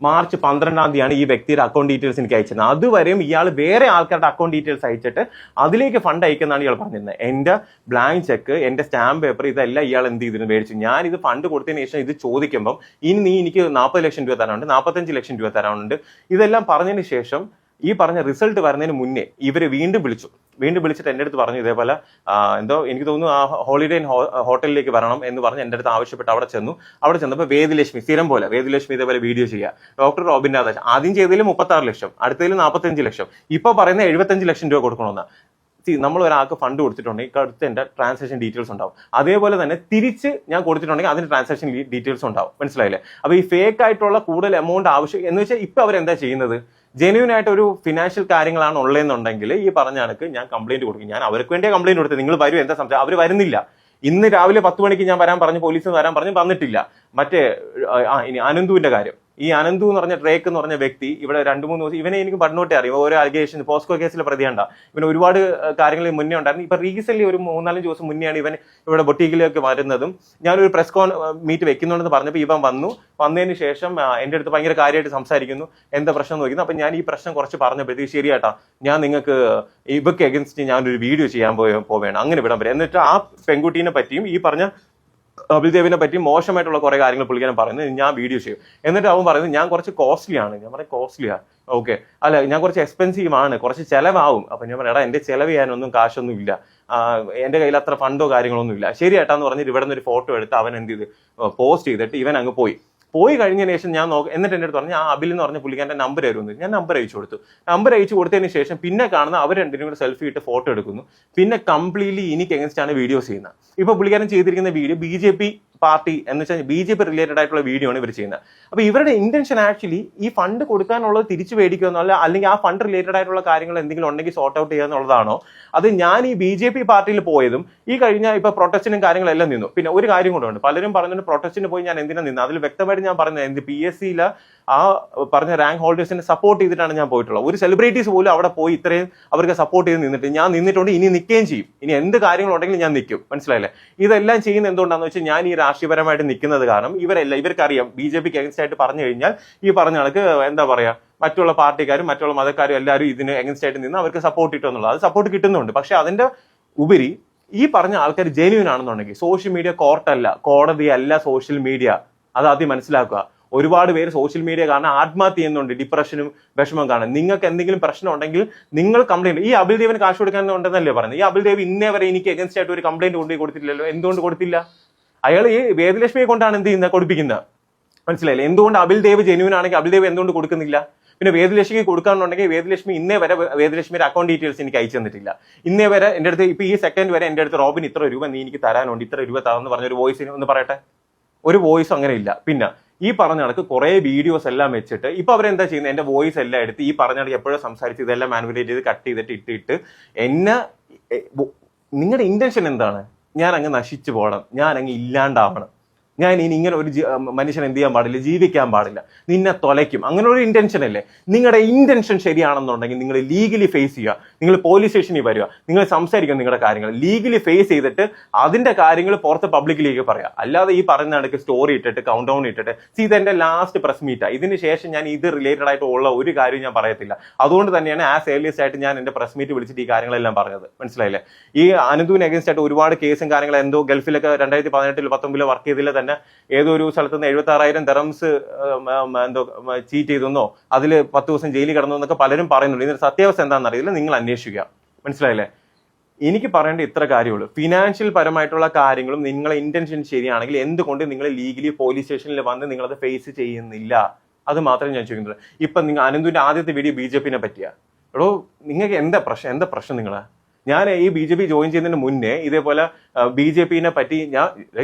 മാർച്ച് 12-ാം തീയതിയാണ് ഈ വ്യക്തിയുടെ അക്കൗണ്ട് ഡീറ്റെയിൽസ് എനിക്ക് അയച്ചത്. അതുവരെയും ഇയാൾ വേറെ ആൾക്കാരുടെ അക്കൗണ്ട് ഡീറ്റെയിൽസ് അയച്ചിട്ട് അതിലേക്ക് ഫണ്ട് അയക്കുന്നതാണ് ഇയാൾ പറഞ്ഞിരുന്നത്. എൻ്റെ ബ്ലാങ്ക് ചെക്ക്, എൻ്റെ സ്റ്റാമ്പ് പേപ്പർ ഇതെല്ലാം ഇയാൾ എന്ത് ചെയ്തിരുന്നു മേടിച്ചു. ഞാൻ ഇത് ഫണ്ട് കൊടുത്തതിന് ശേഷം ഇത് ചോദിക്കുമ്പം ഇനി നീ എനിക്ക് 40 ലക്ഷം രൂപ തരാനുണ്ട്, 45 ലക്ഷം രൂപ തരാനുണ്ട്, ഇതെല്ലാം പറഞ്ഞതിന് ശേഷം ഈ പറഞ്ഞ റിസൾട്ട് വരുന്നതിന് മുന്നേ ഇവര് വീണ്ടും വിളിച്ചിട്ട് എൻ്റെ അടുത്ത് പറഞ്ഞു ഇതേപോലെ എന്തോ എനിക്ക് തോന്നുന്നു ആ ഹോളിഡേ ഹോട്ടലിലേക്ക് വരണം എന്ന് പറഞ്ഞ് എൻ്റെ അടുത്ത് ആവശ്യപ്പെട്ട് അവിടെ ചെന്നപ്പോൾ വേദിലക്ഷ്മി സ്ഥിരം പോലെ വേദിലക്ഷ്മി ഇതേപോലെ വീഡിയോ ചെയ്യുക. ഡോക്ടർ റോബിൻ രാധാകൃഷ്ണൻ ആദ്യം ചെയ്തതിൽ 36 ലക്ഷം, അടുത്തതിൽ 45 ലക്ഷം, ഇപ്പൊ പറയുന്ന 75 ലക്ഷം രൂപ കൊടുക്കണമെന്ന്. നമ്മൾ ഒരാൾക്ക് ഫണ്ട് കൊടുത്തിട്ടുണ്ടെങ്കിൽ അടുത്ത് എൻ്റെ ട്രാൻസാക്ഷൻ ഡീറ്റെയിൽസ് ഉണ്ടാവും. അതേപോലെ തന്നെ തിരിച്ച് ഞാൻ കൊടുത്തിട്ടുണ്ടെങ്കിൽ അതിന് ട്രാൻസാക്ഷൻ ഡീറ്റെയിൽസ് ഉണ്ടാവും. മനസ്സിലായില്ലേ? അപ്പൊ ഈ ഫേക്ക് ആയിട്ടുള്ള കൂടുതൽ എമൗണ്ട് ആവശ്യം എന്ന് വെച്ചാൽ ഇപ്പൊ അവരെന്താ ചെയ്യുന്നത്, ജെന്യൂൻ ആയിട്ട് ഒരു ഫിനാൻഷ്യൽ കാര്യങ്ങളാണ് ഉള്ളതെന്നുണ്ടെങ്കിൽ ഈ പറഞ്ഞ കണക്ക് ഞാൻ കംപ്ലൈന്റ് കൊടുക്കും. ഞാൻ അവർക്ക് വേണ്ടിയേ കംപ്ലൈന്റ് കൊടുത്തത്. നിങ്ങൾ വരും എന്താ സംശയം? അവർ വരുന്നില്ല. ഇന്ന് രാവിലെ 10 മണിക്ക് ഞാൻ വരാൻ പറഞ്ഞു, പോലീസ് വരാൻ പറഞ്ഞു, വന്നിട്ടില്ല. മറ്റേ ഇനി അനന്തുവിന്റെ കാര്യം, ഈ അനന്തു എന്ന് പറഞ്ഞ ട്രേക്ക് എന്ന് പറഞ്ഞ വ്യക്തി ഇവിടെ 2-3 ദിവസം ഇവനെ എനിക്ക് പഠനോട്ടെ അറിയാം. ഓരോ അലിഗേഷൻ പോസ്കോ കേസിലെ പ്രതിയുണ്ട. ഇവന് ഒരുപാട് കാര്യങ്ങൾ മുന്നേ ഉണ്ടായിരുന്നു. ഇപ്പൊ റീസെന്റ് ഒരു 3-4 ദിവസം മുന്നെയാണ് ഇവൻ ഇവിടെ ബൊട്ടീക്കിലേക്ക് വരുന്നതും. ഞാനൊരു പ്രസ് മീറ്റ് വെക്കുന്നുണ്ടെന്ന് പറഞ്ഞപ്പോൾ ഇവൻ വന്നതിന് ശേഷം എൻ്റെ അടുത്ത് ഭയങ്കര കാര്യമായിട്ട് സംസാരിക്കുന്നു, എന്താ പ്രശ്നം നോക്കുന്നു. അപ്പൊ ഞാൻ ഈ പ്രശ്നം കുറച്ച് പറഞ്ഞപ്പോഴത്തേക്ക് ശരിയാട്ടാ, ഞാൻ നിങ്ങൾക്ക് ഇവക്ക് എഗൻസ്റ്റ് ഞാനൊരു വീഡിയോ ചെയ്യാൻ പോവേണം, അങ്ങനെ വിടാൻ പറ്റും. എന്നിട്ട് ആ പെൺകുട്ടീനെ പറ്റിയും ഈ പറഞ്ഞ അഭിദേവിനെ പറ്റി മോശമായിട്ടുള്ള കുറെ കാര്യങ്ങൾ പുള്ളിക്കാരൻ പറയുന്നത് ഞാൻ വീഡിയോ ചെയ്യും. എന്നിട്ട് അവൻ പറയുന്നത് ഞാൻ കുറച്ച് കോസ്റ്റ്ലി ആണ്. ഞാൻ പറയും കോസ്റ്റ്ലിയാ, ഓക്കെ, അല്ല ഞാൻ കുറച്ച് എക്സ്പെൻസീവ് ആണ്, കുറച്ച് ചിലവാകും. അപ്പൊ ഞാൻ പറയാം, എടാ എന്റെ ചിലവ് ചെയ്യാനൊന്നും കാശൊന്നും ഇല്ല, എന്റെ കയ്യിൽ അത്ര ഫണ്ടോ കാര്യങ്ങളൊന്നും ഇല്ല. ശരി ഏട്ടാന്ന് പറഞ്ഞിട്ട് ഇവിടെ നിന്ന് ഒരു ഫോട്ടോ എടുത്ത് അവൻ എന്ത് ചെയ്ത് പോസ്റ്റ് ചെയ്തിട്ട് ഇവൻ അങ്ങ് പോയി കഴിഞ്ഞതിന് ശേഷം ഞാൻ എന്നിട്ട് എൻ്റെ അടുത്ത് പറഞ്ഞു ആ അബിൽ എന്ന് പറഞ്ഞ പുള്ളിക്കാരൻ്റെ നമ്പർ തരുമെന്ന്. ഞാൻ നമ്പർ അയച്ചു കൊടുത്തു. നമ്പർ അയച്ചു കൊടുത്തതിന് ശേഷം പിന്നെ കാണുന്ന അവർ രണ്ടിനും കൂടെ സെൽഫി ഇട്ട് ഫോട്ടോ എടുക്കുന്നു. പിന്നെ കംപ്ലീറ്റ്ലി എനിക്ക് എഗൻസ്റ്റ് ആണ് വീഡിയോസ് ചെയ്യുന്നത്. ഇപ്പൊ പുള്ളിക്കാരൻ ചെയ്തിരിക്കുന്ന വീഡിയോ BJP പാർട്ടി എന്ന് വെച്ചാൽ BJP റിലേറ്റഡ് ആയിട്ടുള്ള വീഡിയോ ആണ് ഇവർ ചെയ്യുന്നത്. അപ്പൊ ഇവരുടെ ഇന്റൻഷൻ ആക്ച്വലി ഈ ഫണ്ട് കൊടുക്കാനുള്ളത് തിരിച്ചു മേടിക്കുക എന്നുള്ള, അല്ലെങ്കിൽ ആ ഫണ്ട് റിലേറ്റഡ് ആയിട്ടുള്ള കാര്യങ്ങൾ എന്തെങ്കിലും ഉണ്ടെങ്കിൽ സോർട്ട് ഔട്ട് ചെയ്യുക എന്നുള്ളതാണോ? അത് ഞാൻ ഈ BJP പാർട്ടിയിൽ പോയതും ഈ കഴിഞ്ഞ ഇപ്പൊ പ്രൊട്ടസ്റ്റിനും കാര്യങ്ങളെല്ലാം നിന്നു. പിന്നെ ഒരു കാര്യം കൊണ്ടുണ്ട്, പലരും പറഞ്ഞിട്ട് പ്രൊട്ടസ്റ്റിന് പോയി ഞാൻ എന്തിനാ നിന്ന്, അതിൽ വ്യക്തമായിട്ട് ഞാൻ പറഞ്ഞത് PSCയിലെ ആ പറഞ്ഞ റാങ്ക് ഹോൾഡേഴ്സിനെ സപ്പോർട്ട് ചെയ്തിട്ടാണ് ഞാൻ പോയിട്ടുള്ളത്. ഒരു സെലിബ്രിറ്റീസ് പോലും അവിടെ പോയി ഇത്രയും അവർക്ക് സപ്പോർട്ട് ചെയ്ത് നിന്നിട്ട് ഞാൻ നിന്നിട്ടുണ്ട്, ഇനി നിൽക്കുകയും ചെയ്യും. ഇനി എന്ത് കാര്യങ്ങളുണ്ടെങ്കിലും ഞാൻ നിൽക്കും. മനസ്സിലായില്ലേ? ഇതെല്ലാം ചെയ്യുന്ന എന്തുകൊണ്ടാന്ന് വെച്ചാൽ ഞാൻ ഈ രാഷ്ട്രീയപരമായിട്ട് നിൽക്കുന്നത് കാരണം ഇവർക്കറിയാം BJPക്ക് അഗൻസ്റ്റ് ആയിട്ട് പറഞ്ഞു കഴിഞ്ഞാൽ ഈ പറഞ്ഞ കണക്ക് എന്താ പറയാ, മറ്റുള്ള പാർട്ടിക്കാരും മറ്റുള്ള മതക്കാരും എല്ലാവരും ഇതിന് അഗൻസ്റ്റ് ആയിട്ട് നിന്ന് അവർക്ക് സപ്പോർട്ട് കിട്ടുമെന്നുള്ളത്. അത് സപ്പോർട്ട് കിട്ടുന്നുണ്ട്. പക്ഷെ അതിന്റെ ഉപരി ഈ പറഞ്ഞ ആൾക്കാർ ജെന്യൂൻ ആണെന്നുണ്ടെങ്കിൽ സോഷ്യൽ മീഡിയ കോർട്ടല്ല, കോടതിയല്ല സോഷ്യൽ മീഡിയ. അത് ആദ്യം മനസ്സിലാക്കുക. ഒരുപാട് പേര് സോഷ്യൽ മീഡിയ കാരണം ആത്മഹത്യ ചെയ്യുന്നുണ്ട്, ഡിപ്രഷനും വിഷമം കാണാൻ. നിങ്ങൾക്ക് എന്തെങ്കിലും പ്രശ്നം ഉണ്ടെങ്കിൽ നിങ്ങൾ കംപ്ലൈന്റ്, ഈ അബിൽ ദേവിന് കാശ് കൊടുക്കാനുണ്ടെന്നല്ലേ പറയുന്നത്. ഈ അബിൽ ദേവ് ഇന്നേ വരെ എനിക്ക് അഗൻസ്റ്റ് ആയിട്ട് ഒരു കംപ്ലൈന്റ് കൊണ്ടുപോയി കൊടുത്തിട്ടില്ലല്ലോ. എന്തുകൊണ്ട് കൊടുത്തില്ല? അയാൾ ഈ വേദലക്ഷ്മിയെ കൊണ്ടാണ് എന്ത് ചെയ്യുന്നത്, കൊടുപ്പിക്കുന്നത്. മനസ്സിലായില്ലേ? എന്തുകൊണ്ട് അബിൽ ദേവ് ജെന്യൂൻ ആണെങ്കിൽ അബിൽ ദേവ് എന്തുകൊണ്ട് കൊടുക്കുന്നില്ല? പിന്നെ വേദലക്ഷ്മിക്ക് കൊടുക്കാനുണ്ടെങ്കിൽ വേദലക്ഷ്മി ഇന്നേ വരെ വേദലക്ഷ്മിയുടെ അക്കൗണ്ട് ഡീറ്റെയിൽസ് എനിക്ക് അയച്ചു തന്നിട്ടില്ല. ഇന്നേ വരെ എൻ്റെ അടുത്ത് ഇപ്പൊ ഈ സെക്കൻഡ് വരെ എൻ്റെ അടുത്ത് റോബിൻ ഇത്ര രൂപ നീ എനിക്ക് തരാനുണ്ട്, ഇത്ര രൂപ താന്ന് പറഞ്ഞ ഒരു വോയിസിന് ഒന്ന് പറയട്ടെ, ഒരു വോയിസും അങ്ങനെ ഇല്ല. പിന്നെ ഈ പറഞ്ഞ കണക്ക് കുറെ വീഡിയോസ് എല്ലാം വെച്ചിട്ട് ഇപ്പൊ അവരെന്താ ചെയ്യുന്നത്, എന്റെ വോയിസ് എല്ലാം എടുത്ത് ഈ പറഞ്ഞ കണക്ക് എപ്പോഴും സംസാരിച്ച് ഇതെല്ലാം മാനിപ്പുലേറ്റ് ചെയ്ത് കട്ട് ചെയ്തിട്ട് ഇട്ടിട്ട് എന്നെ, നിങ്ങളുടെ ഇന്റൻഷൻ എന്താണ്? ഞാൻ അങ്ങ് നശിച്ചു പോകണം, ഞാൻ അങ്ങ് ഇല്ലാണ്ടാവണം, ഞാൻ ഇനി ഇങ്ങനെ ഒരു മനുഷ്യൻ എന്ത് ചെയ്യാൻ പാടില്ല, ജീവിക്കാൻ പാടില്ല, നിന്നെ തൊലയ്ക്കും, അങ്ങനെ ഒരു ഇന്റൻഷൻ അല്ലേ? നിങ്ങളുടെ ഇന്റൻഷൻ ശരിയാണെന്നുണ്ടെങ്കിൽ നിങ്ങൾ ലീഗലി ഫേസ് ചെയ്യുക, നിങ്ങൾ പോലീസ് സ്റ്റേഷനിൽ വരിക, നിങ്ങൾ സംസാരിക്കുക നിങ്ങളുടെ കാര്യങ്ങൾ ലീഗലി ഫേസ് ചെയ്തിട്ട് അതിന്റെ കാര്യങ്ങൾ പുറത്ത് പബ്ലിക്കിലേക്ക് പറയാം. അല്ലാതെ ഈ പറയുന്ന കണക്ക് സ്റ്റോറി ഇട്ടിട്ട് കൗണ്ട് ഡൗൺ ഇട്ടിട്ട് ഇത് എന്റെ ലാസ്റ്റ് പ്രസ് മീറ്റാണ്, ഇതിന് ശേഷം ഞാൻ ഇത് റിലേറ്റഡ് ആയിട്ട് ഉള്ള ഒരു കാര്യം ഞാൻ പറയത്തില്ല. അതുകൊണ്ട് തന്നെയാണ് ആസ് ഏർലിയസ്റ്റ് ആയിട്ട് ഞാൻ എന്റെ പ്രസ് മീറ്റ് വിളിച്ചിട്ട് ഈ കാര്യങ്ങളെല്ലാം പറഞ്ഞത്. മനസ്സിലായില്ലേ? ഈ അനന്തുവിന് അഗേൻസ്റ്റ് ആയിട്ട് ഒരുപാട് കേസും കാര്യങ്ങളും എന്തോ ഗൾഫിലൊക്കെ 2018 19 വർക്ക് ചെയ്തില്ല തന്നെ ഏതോ ഒരു സ്ഥലത്ത് നിന്ന് 76,000 ദിറംസ് എന്തോ ചീറ്റ് ചെയ്തെന്നോ അതിൽ 10 ദിവസം ജയിലിൽ കിടന്നു എന്നൊക്കെ പലരും പറയുന്നുണ്ട്. ഇതിന്റെ സത്യാവസ്ഥ എന്താണെന്ന് അറിയില്ല, നിങ്ങൾ അന്വേഷിക്കുക. മനസ്സിലായില്ലേ? എനിക്ക് പറയേണ്ട ഇത്ര കാര്യമുള്ളൂ. ഫിനാൻഷ്യൽ പരമായിട്ടുള്ള കാര്യങ്ങളും നിങ്ങളെ ഇന്റൻഷൻ ശരിയാണെങ്കിൽ എന്തുകൊണ്ട് നിങ്ങൾ ലീഗലി പോലീസ് സ്റ്റേഷനിൽ വന്ന് നിങ്ങളത് ഫേസ് ചെയ്യുന്നില്ല? അത് മാത്രമേ ഞാൻ ചോദിക്കുന്നുള്ളൂ. ഇപ്പൊ നിങ്ങൾ അനന്തുവിന്റെ ആദ്യത്തെ വീഡിയോ BJP-നെ പറ്റിയാ. എടോ, നിങ്ങൾക്ക് എന്താ പ്രശ്നം നിങ്ങളാ? ഞാൻ ഈ BJP ജോയിൻ ചെയ്യുന്നതിന് മുന്നേ ഇതേപോലെ BJP-നെ പറ്റി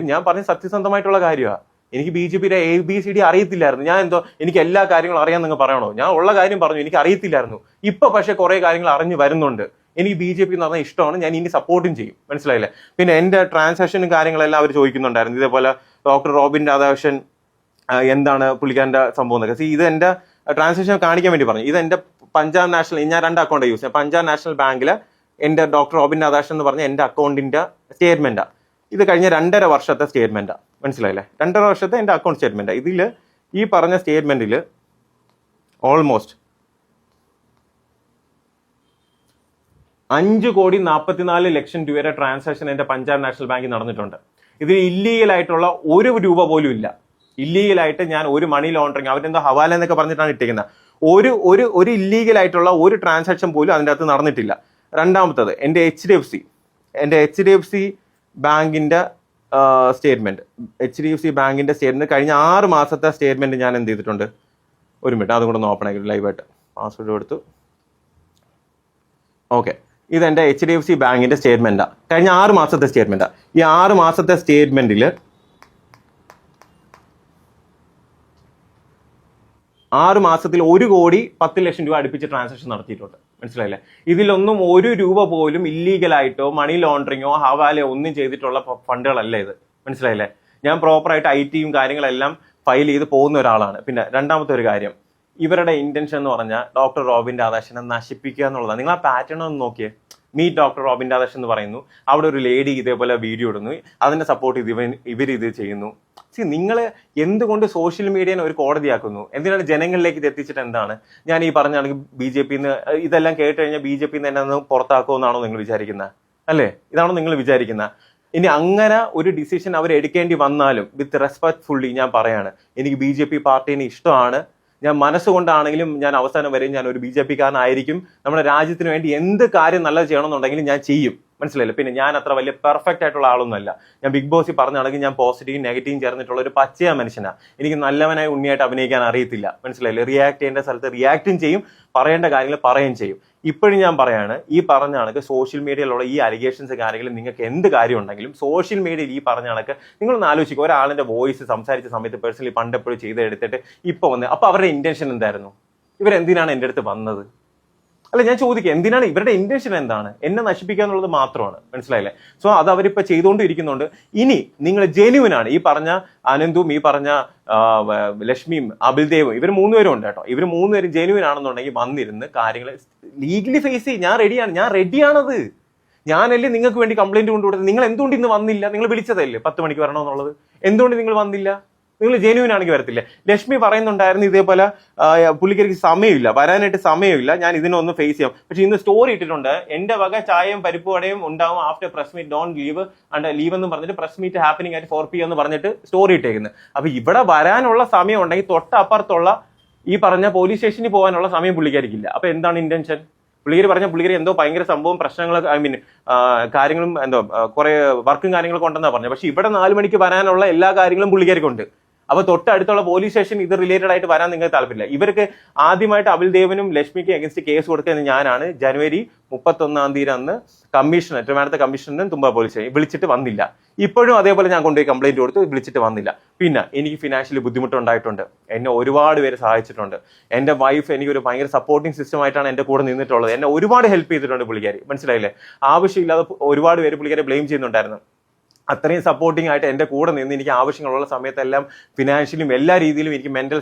ഞാൻ പറഞ്ഞ സത്യസന്ധമായിട്ടുള്ള കാര്യമാണ്. എനിക്ക് BJP-യുടെ ABCD അറിയത്തില്ലായിരുന്നു. ഞാൻ എനിക്ക് എല്ലാ കാര്യങ്ങളും അറിയാൻ നിങ്ങൾ പറയണോ? ഞാൻ ഉള്ള കാര്യം പറഞ്ഞു, എനിക്ക് അറിയത്തില്ലായിരുന്നു. ഇപ്പൊ പക്ഷെ കുറെ കാര്യങ്ങൾ അറിഞ്ഞു വരുന്നുണ്ട്. എനിക്ക് BJP എന്ന് പറഞ്ഞാൽ ഇഷ്ടമാണ്, ഞാൻ ഇനി സപ്പോർട്ടും ചെയ്യും. മനസ്സിലായില്ലേ? പിന്നെ എന്റെ ട്രാൻസാക്ഷനും കാര്യങ്ങളെല്ലാം അവർ ചോദിക്കുന്നുണ്ടായിരുന്നു. ഇതേപോലെ ഡോക്ടർ റോബിൻ രാധാകൃഷ്ണൻ എന്താണ് പുള്ളിക്കാരന്റെ സംഭവം എന്നൊക്കെ. ഇത് എന്റെ ട്രാൻസാക്ഷൻ കാണിക്കാൻ വേണ്ടി പറഞ്ഞു. ഇത് എന്റെ പഞ്ചാബ് നാഷണൽ, ഞാൻ 2 അക്കൗണ്ട് യൂസ് ചെയ്യാം. പഞ്ചാബ് നാഷണൽ ബാങ്കിലെ എന്റെ ഡോക്ടർ റോബിൻ രാധാകൃഷ്ണൻ എന്ന് പറഞ്ഞ എന്റെ അക്കൗണ്ടിന്റെ സ്റ്റേറ്റ്മെന്റാ. ഇത് കഴിഞ്ഞ 2.5 വർഷത്തെ സ്റ്റേറ്റ്മെന്റാ. മനസ്സിലായില്ലേ? 2.5 വർഷത്തെ എന്റെ അക്കൗണ്ട് സ്റ്റേറ്റ്മെന്റാ. ഇതിൽ ഈ പറഞ്ഞ സ്റ്റേറ്റ്മെന്റിൽ ഓൾമോസ്റ്റ് 5,44,00,000 രൂപയുടെ ട്രാൻസാക്ഷൻ എന്റെ പഞ്ചാബ് നാഷണൽ ബാങ്കിൽ നടന്നിട്ടുണ്ട്. ഇതിൽ ഇല്ലീഗൽ ആയിട്ടുള്ള 1 രൂപ പോലും ഇല്ല. ഇല്ലീഗലായിട്ട് ഞാൻ ഒരു മണി ലോണ്ടറിങ്, അവരെന്തോ ഹവാല എന്നൊക്കെ പറഞ്ഞിട്ടാണ് ഇട്ടിരിക്കുന്നത്. ഒരു ഇല്ലീഗൽ ആയിട്ടുള്ള ഒരു ട്രാൻസാക്ഷൻ പോലും അതിൻ്റെ അകത്ത് നടന്നിട്ടില്ല. രണ്ടാമത്തത് എന്റെ HDFC ബാങ്കിന്റെ സ്റ്റേറ്റ്മെന്റ്. HDFC ബാങ്കിന്റെ സ്റ്റേറ്റ്മെന്റ് കഴിഞ്ഞ 6 മാസത്തെ സ്റ്റേറ്റ്മെന്റ് ഞാൻ എന്ത് ചെയ്തിട്ടുണ്ട്? ഒരു മിനിറ്റ്, അതും കൂടെ ഒന്ന് ഓപ്പൺ ആക്കി ലൈവായിട്ട് പാസ്വേഡ് കൊടുത്തു. ഓക്കെ, ഇതെന്റെ HDFC ബാങ്കിന്റെ സ്റ്റേറ്റ്മെന്റാ. കഴിഞ്ഞ 6 മാസത്തെ സ്റ്റേറ്റ്മെന്റാ. ഈ 6 മാസത്തെ സ്റ്റേറ്റ്മെന്റിൽ 6 മാസത്തിൽ 1,10,00,000 രൂപ അടുപ്പിച്ച് ട്രാൻസാക്ഷൻ നടത്തിയിട്ടുണ്ട്. മനസ്സിലായില്ലേ? ഇതിലൊന്നും 1 രൂപ പോലും ഇല്ലീഗലായിട്ടോ മണി ലോണ്ടറിങ്ങോ ഹവാലയോ ഒന്നും ചെയ്തിട്ടുള്ള ഫണ്ടുകളല്ല ഇത്. മനസ്സിലായില്ലേ? ഞാൻ പ്രോപ്പറായിട്ട് IT-യും കാര്യങ്ങളെല്ലാം ഫയൽ ചെയ്ത് പോകുന്ന ഒരാളാണ്. പിന്നെ രണ്ടാമത്തെ ഒരു കാര്യം, ഇവരുടെ ഇന്റൻഷൻ എന്ന് പറഞ്ഞാൽ ഡോക്ടർ റോബിൻ രാധാകൃഷ്ണനെ നശിപ്പിക്കുക എന്നുള്ളതാണ്. നിങ്ങൾ ആ പാറ്റേൺ ഒന്ന് നോക്കിയേ. മീറ്റ് ഡോക്ടർ റോബിൻ രാധാകൃഷ്ണൻ എന്ന് പറയുന്നു, അവിടെ ഒരു ലേഡി ഇതേപോലെ വീഡിയോ ഇടുന്നു, അതിനെ സപ്പോർട്ട് ചെയ്ത് ഇവരിത് ചെയ്യുന്നു. നിങ്ങൾ എന്തുകൊണ്ട് സോഷ്യൽ മീഡിയനെ ഒരു കോടതിയാക്കുന്നു? എന്തിനാണ് ജനങ്ങളിലേക്ക് ഇത് എത്തിച്ചിട്ട് എന്താണ്? ഞാൻ ഈ പറഞ്ഞാണെങ്കിൽ BJP-ന്ന് ഇതെല്ലാം കേട്ട് കഴിഞ്ഞാൽ BJP-ന്ന് എന്നെ ഒന്ന് പുറത്താക്കുമെന്നാണോ നിങ്ങൾ വിചാരിക്കുന്നത്? അല്ലേ? ഇതാണോ നിങ്ങൾ വിചാരിക്കുന്നത്? ഇനി അങ്ങനെ ഒരു ഡിസിഷൻ അവർ എടുക്കേണ്ടി വന്നാലും വിത്ത് റെസ്പെക്ട്ഫുള്ളി ഞാൻ പറയാണ്, എനിക്ക് BJP പാർട്ടീനെ ഇഷ്ടമാണ്. ഞാൻ മനസ്സുകൊണ്ടാണെങ്കിലും ഞാൻ അവസാനം വരെ ഞാൻ ഒരു BJP-കാരനായിരിക്കും. നമ്മുടെ രാജ്യത്തിന് വേണ്ടി എന്ത് കാര്യം നല്ലത് ചെയ്യണമെന്നുണ്ടെങ്കിലും ഞാൻ ചെയ്യും. മനസ്സിലായില്ലേ? പിന്നെ ഞാൻ അത്ര വലിയ പെർഫെക്റ്റ് ആയിട്ടുള്ള ആളൊന്നുമല്ല. ഞാൻ ബിഗ് ബോസിൽ പറഞ്ഞാണെങ്കിൽ ഞാൻ പോസിറ്റീവും നെഗറ്റീവും ചേർന്നിട്ടുള്ള ഒരു പച്ചയ മനുഷ്യനാണ്. എനിക്ക് നല്ലവനായി ഉണ്ണിയായിട്ട് അഭിനയിക്കാൻ അറിയത്തില്ല. മനസ്സിലായില്ലേ? റിയാക്ട് ചെയ്യേണ്ട സ്ഥലത്ത് റിയാക്റ്റും ചെയ്യും, പറയേണ്ട കാര്യങ്ങൾ പറയുകയും ചെയ്യും. ഇപ്പോഴും ഞാൻ പറയാണ്, ഈ പറഞ്ഞ കണക്ക് സോഷ്യൽ മീഡിയയിലുള്ള ഈ അലിഗേഷൻസ് കാര്യങ്ങളും നിങ്ങൾക്ക് എന്ത് കാര്യം ഉണ്ടെങ്കിലും സോഷ്യൽ മീഡിയയിൽ ഈ പറഞ്ഞ കണക്ക് നിങ്ങളൊന്ന് ആലോചിക്കുക. ഒരാളിന്റെ വോയിസ് സംസാരിച്ച സമയത്ത് പേഴ്സണലി പണ്ടെപ്പോഴും ചെയ്തെടുത്തിട്ട് ഇപ്പൊ വന്ന്, അപ്പൊ അവരുടെ ഇന്റൻഷൻ എന്തായിരുന്നു? ഇവരെന്തിനാണ് എൻ്റെ അടുത്ത് വന്നത്? അല്ല, ഞാൻ ചോദിക്കുക, എന്തിനാണ് ഇവരുടെ ഇന്റൻഷൻ? എന്താണ്? എന്നെ നശിപ്പിക്കുക എന്നുള്ളത് മാത്രമാണ്. മനസ്സിലായില്ലേ? സോ അത് അവരിപ്പോ ചെയ്തുകൊണ്ടിരിക്കുന്നുണ്ട്. ഇനി നിങ്ങൾ ജെന്യുവൻ ആണ്, ഈ പറഞ്ഞ അനന്തും ഈ പറഞ്ഞ ലക്ഷ്മിയും അബിൽദേവും ഇവർ 3 പേരും ഉണ്ട് കേട്ടോ. ഇവർ 3 പേരും ജെന്യുവൻ ആണെന്നുണ്ടെങ്കിൽ വന്നിരുന്ന് കാര്യങ്ങൾ ലീഗലി ഫേസ് ചെയ്യും. ഞാൻ റെഡിയാണത്. ഞാനല്ലേ നിങ്ങൾക്ക് വേണ്ടി കംപ്ലൈന്റ് കൊണ്ടുകൊടുത്തത്? നിങ്ങൾ എന്തുകൊണ്ട് ഇന്ന് വന്നില്ല? നിങ്ങൾ വിളിച്ചതല്ലേ 10 മണിക്ക് വരണമെന്നുള്ളത്? എന്തുകൊണ്ട് നിങ്ങൾ വന്നില്ല? നിങ്ങൾ ജെന്യുവൻ ആണെങ്കിൽ വരത്തില്ല. ലക്ഷ്മി പറയുന്നുണ്ടായിരുന്നു ഇതേപോലെ പുള്ളിക്കാരിക്ക് സമയമില്ല, വരാനായിട്ട് സമയമില്ല, ഞാൻ ഇതിനൊന്ന് ഫേസ് ചെയ്യാം. പക്ഷെ ഇന്ന് സ്റ്റോറി ഇട്ടിട്ടുണ്ട്, എന്റെ വക ചായയും പരിപ്പ് വടയും ഉണ്ടാവും after press meet, don't leave leave എന്ന് പറഞ്ഞിട്ട് press meet happening at 4 PM എന്ന് പറഞ്ഞിട്ട് സ്റ്റോറി ഇട്ടേക്കുന്നത്. അപ്പൊ ഇവിടെ വരാനുള്ള സമയം ഉണ്ടെങ്കിൽ തൊട്ടപ്പുറത്തുള്ള ഈ പറഞ്ഞ പോലീസ് സ്റ്റേഷനിൽ പോകാനുള്ള സമയം പുള്ളിക്കാരിക്കില്ല. അപ്പൊ എന്താണ് ഇന്റൻഷൻ? പുള്ളിക്കാരി എന്തോ ഭയങ്കര സംഭവം പ്രശ്നങ്ങളൊക്കെ കാര്യങ്ങളും എന്തോ കുറെ വർക്കും കാര്യങ്ങളൊക്കെ ഉണ്ടെന്നാ പറഞ്ഞത്. പക്ഷെ ഇവിടെ 4 മണിക്ക് വരാനുള്ള എല്ലാ കാര്യങ്ങളും പുള്ളിക്കാരിക്കുണ്ട്. അപ്പൊ തൊട്ടടുത്തുള്ള പോലീസ് സ്റ്റേഷൻ ഇത് റിലേറ്റഡ് ആയിട്ട് വരാൻ നിങ്ങൾക്ക് താല്പര്യമില്ല. ഇവർക്ക് ആദ്യമായിട്ട് അബിൽദേവനും ലക്ഷ്മിക്കും അഗൻസ്റ്റ് കേസ് കൊടുക്കുന്നത് ഞാനാണ്. ജനുവരി 31 അന്ന് കമ്മീഷണർ, ട്രിവാൻഡ്രത്തെ കമ്മീഷണറിനും തുമ്പ പോലീസ് വിളിച്ചിട്ട് വന്നില്ല. ഇപ്പോഴും അതേപോലെ ഞാൻ കൊണ്ടുപോയി കംപ്ലൈന്റ് കൊടുത്ത് വിളിച്ചിട്ട് വന്നില്ല. പിന്നെ എനിക്ക് ഫിനാൻഷ്യലി ബുദ്ധിമുട്ടുണ്ടായിട്ടുണ്ട്. എന്നെ ഒരുപാട് പേര് സഹായിച്ചിട്ടുണ്ട്. എന്റെ വൈഫ് എനിക്കൊരു ഭയങ്കര സപ്പോർട്ടിംഗ് സിസ്റ്റം ആയിട്ടാണ് എന്റെ കൂടെ നിന്നിട്ടുള്ളത്. എന്നെ ഒരുപാട് ഹെൽപ്പ് ചെയ്തിട്ടുണ്ട് പുള്ളിക്കാരി, മനസ്സിലായില്ലേ? ആവശ്യമില്ലാതെ ഒരുപാട് പേര് പുള്ളിക്കാരെ ബ്ലെയിം ചെയ്യുന്നുണ്ടായിരുന്നു. അത്രയും സപ്പോർട്ടിംഗ് ആയിട്ട് എന്റെ കൂടെ നിന്ന് എനിക്ക് ആവശ്യങ്ങളുള്ള സമയത്തെല്ലാം ഫിനാൻഷ്യലിയും എല്ലാ രീതിയിലും എനിക്ക് മെന്റൽ